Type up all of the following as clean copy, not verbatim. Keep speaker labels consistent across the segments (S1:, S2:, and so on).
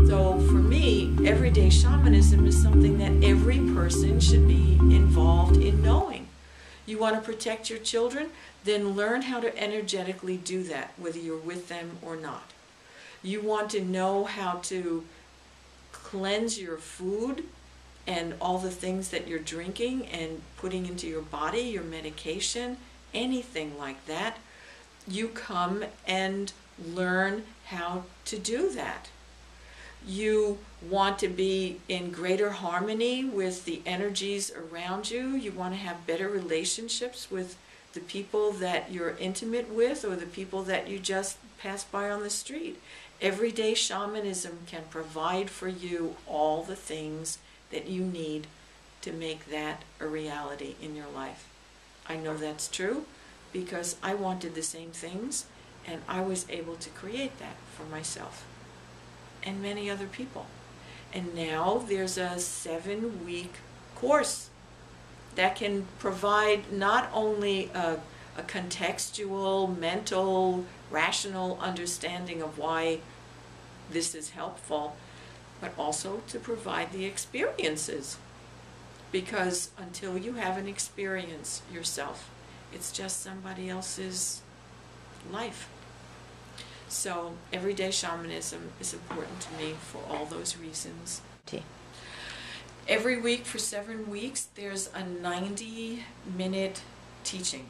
S1: So for me, everyday shamanism is something that every person should be involved in knowing. You want to protect your children? Then learn how to energetically do that, whether you're with them or not. You want to know how to cleanse your food and all the things that you're drinking and putting into your body, your medication, anything like that. You come and learn how to do that. You want to be in greater harmony with the energies around you. You want to have better relationships with the people that you're intimate with or the people that you just pass by on the street. Everyday shamanism can provide for you all the things that you need to make that a reality in your life. I know that's true because I wanted the same things and I was able to create that for myself and many other people. And now there's a 7-week course that can provide not only a contextual, mental, rational understanding of why this is helpful, but also to provide the experiences. Because until you have an experience yourself, it's just somebody else's life. So everyday shamanism is important to me for all those reasons. Every week for 7 weeks, there's a 90-minute teaching.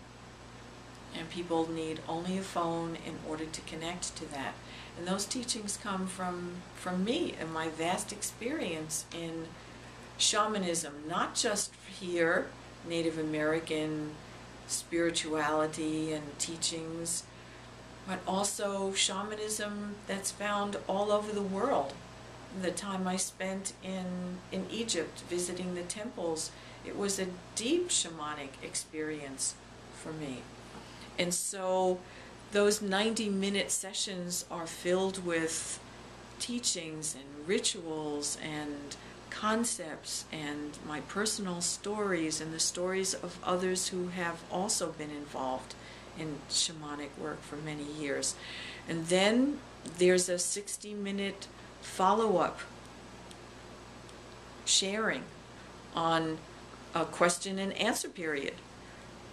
S1: And people need only a phone in order to connect to that. And those teachings come from me and my vast experience in shamanism, not just here, Native American spirituality and teachings, but also shamanism that's found all over the world. The time I spent in Egypt visiting the temples, it was a deep shamanic experience for me. And so those 90-minute sessions are filled with teachings and rituals and concepts and my personal stories and the stories of others who have also been involved in shamanic work for many years. And then there's a 60-minute follow-up sharing on a question and answer period.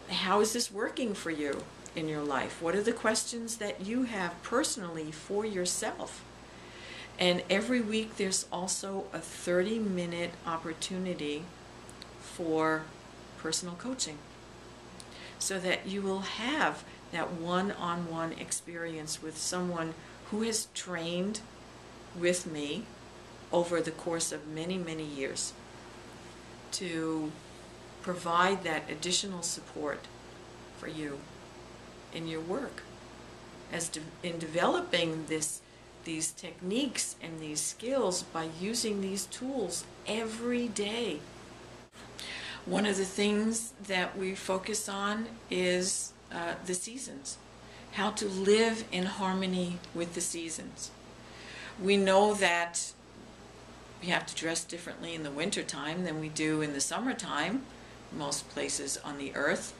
S1: How is this working for you in your life? What are the questions that you have personally for yourself? And every week there's also a 30-minute opportunity for personal coaching, so that you will have that one-on-one experience with someone who has trained with me over the course of many, many years to provide that additional support for you in your work, in developing these techniques and these skills by using these tools every day. One of the things that we focus on is the seasons, how to live in harmony with the seasons. We know that we have to dress differently in the wintertime than we do in the summertime, most places on the earth.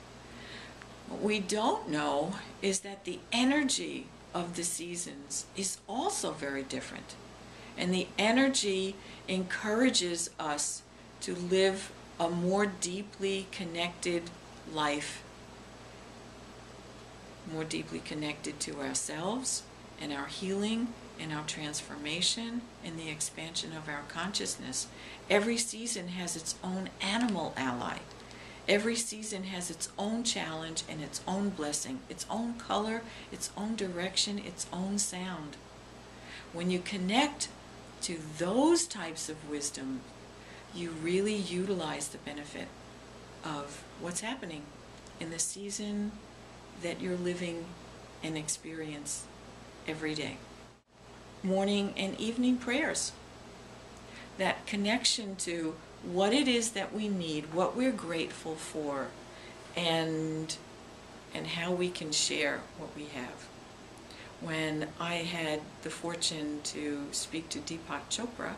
S1: What we don't know is that the energy of the seasons is also very different. And the energy encourages us to live a more deeply connected life, more deeply connected to ourselves and our healing and our transformation and the expansion of our consciousness. Every season has its own animal ally. Every season has its own challenge and its own blessing, its own color, its own direction, its own sound. When you connect to those types of wisdom, you really utilize the benefit of what's happening in the season that you're living and experience every day. Morning and evening prayers. That connection to what it is that we need, what we're grateful for, and how we can share what we have. When I had the fortune to speak to Deepak Chopra,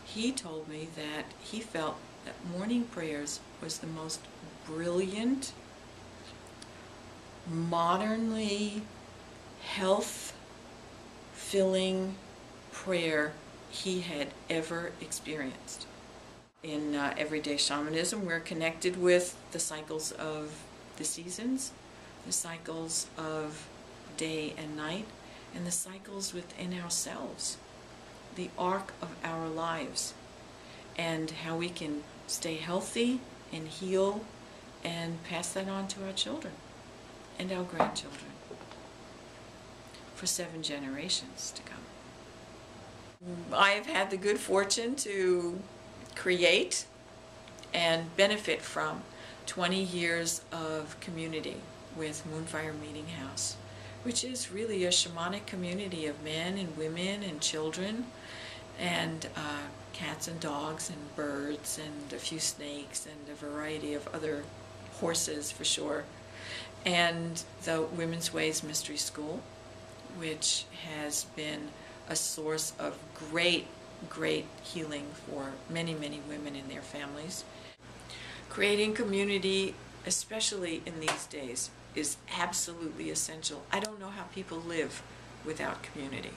S1: he told me that he felt that morning prayers was the most brilliant, modernly health fulfilling prayer he had ever experienced. In everyday shamanism, we're connected with the cycles of the seasons, the cycles of day and night, and the cycles within ourselves, the arc of our lives, and how we can stay healthy and heal and pass that on to our children and our grandchildren for 7 generations to come. I have had the good fortune to create and benefit from 20 years of community with Moonfire Meeting House, which is really a shamanic community of men and women and children and cats and dogs and birds and a few snakes and a variety of other horses for sure, and the Women's Ways Mystery School, which has been a source of great healing for many women and their families. Creating community, especially in these days, is absolutely essential. I don't know how people live without community.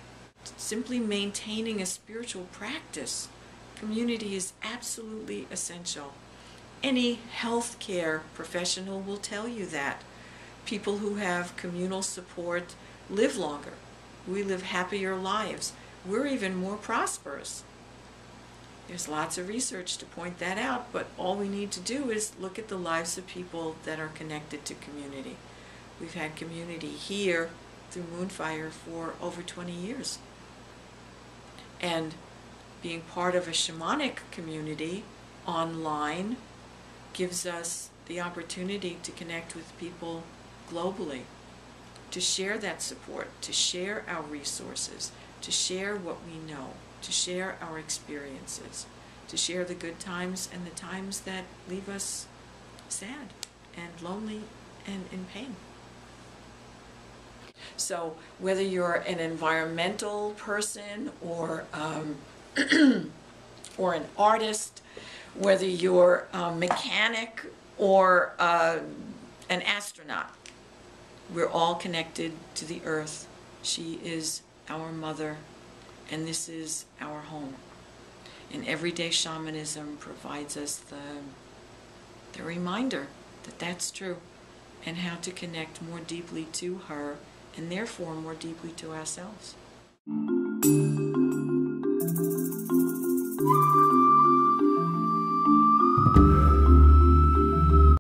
S1: Simply maintaining a spiritual practice, community is absolutely essential. Any healthcare professional will tell you that. People who have communal support live longer. We live happier lives. We're even more prosperous. There's lots of research to point that out, but all we need to do is look at the lives of people that are connected to community. We've had community here through Moonfire for over 20 years. And being part of a shamanic community online gives us the opportunity to connect with people globally, to share that support, to share our resources, to share what we know, to share our experiences, to share the good times and the times that leave us sad and lonely and in pain. So whether you're an environmental person or or an artist, whether you're a mechanic or an astronaut, we're all connected to the earth. She is our mother, and this is our home. And everyday shamanism provides us the reminder that that's true, and how to connect more deeply to her, and therefore more deeply to ourselves.